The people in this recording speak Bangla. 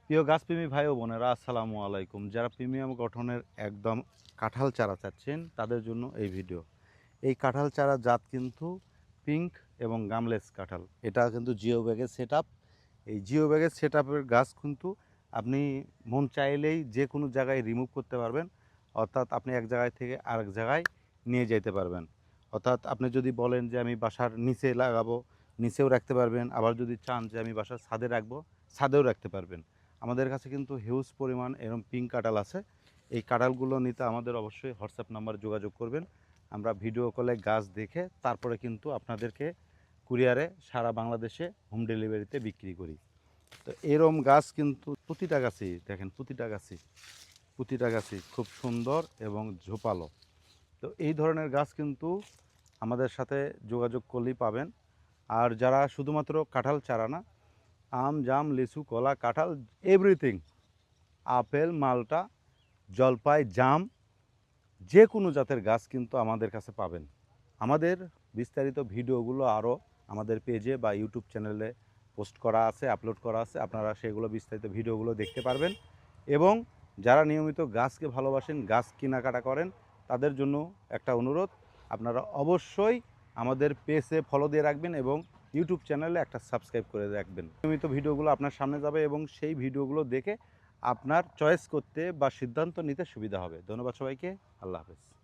প্রিয় গাছপ্রেমী ভাই ও বোনেরা, আসসালামু আলাইকুম। যারা প্রিমিয়াম গঠনের একদম কাঁঠাল চারা চাচ্ছেন তাদের জন্য এই ভিডিও। এই কাঁঠাল চারা জাত কিন্তু পিঙ্ক এবং গামলেস কাঁঠাল। এটা কিন্তু জিও ব্যাগের সেট আপ। এই জিও ব্যাগের সেট আপের গাছ কিন্তু আপনি মন চাইলেই যে কোনো জায়গায় রিমুভ করতে পারবেন, অর্থাৎ আপনি এক জায়গায় থেকে আরেক জায়গায় নিয়ে যেতে পারবেন। অর্থাৎ আপনি যদি বলেন যে আমি বাসার নিচে লাগাবো, নিচেও রাখতে পারবেন। আবার যদি চান যে আমি বাসার ছাদে রাখবো, ছাদেও রাখতে পারবেন। আমাদের কাছে কিন্তু হিউজ পরিমাণ এরকম পিঙ্ক কাঁঠাল আছে। এই কাঁঠালগুলো নিতে আমাদের অবশ্যই হোয়াটসঅ্যাপ নাম্বার যোগাযোগ করবেন। আমরা ভিডিও কলে গাছ দেখে তারপরে কিন্তু আপনাদেরকে কুরিয়ারে সারা বাংলাদেশে হোম ডেলিভারিতে বিক্রি করি। তো এরম গাছ কিন্তু প্রতিটা গাছই খুব সুন্দর এবং ঝোপালো। তো এই ধরনের গাছ কিন্তু আমাদের সাথে যোগাযোগ করলেই পাবেন। আর যারা শুধুমাত্র কাঁঠাল চারা না, আম, জাম, লিচু, কলা, কাঁঠাল, এভরিথিং, আপেল, মালটা, জলপাই, জাম, যে কোনো জাতের গাছ কিন্তু আমাদের কাছে পাবেন। আমাদের বিস্তারিত ভিডিওগুলো আরও আমাদের পেজে বা ইউটিউব চ্যানেলে পোস্ট করা আছে, আপলোড করা আছে। আপনারা সেগুলো বিস্তারিত ভিডিওগুলো দেখতে পারবেন। এবং যারা নিয়মিত গাছকে ভালোবাসেন, গাছ কেনাকাটা করেন, তাদের জন্য একটা অনুরোধ, আপনারা অবশ্যই আমাদের পেজে ফলো দিয়ে রাখবেন এবং ইউটিউব চ্যানেলে একটা সাবস্ক্রাইব করে রাখবেন। নিয়মিত ভিডিওগুলো আপনার সামনে যাবে এবং সেই ভিডিওগুলো দেখে আপনার চয়েস করতে বা সিদ্ধান্ত নিতে সুবিধা হবে। ধন্যবাদ সবাইকে। আল্লাহ হাফেজ।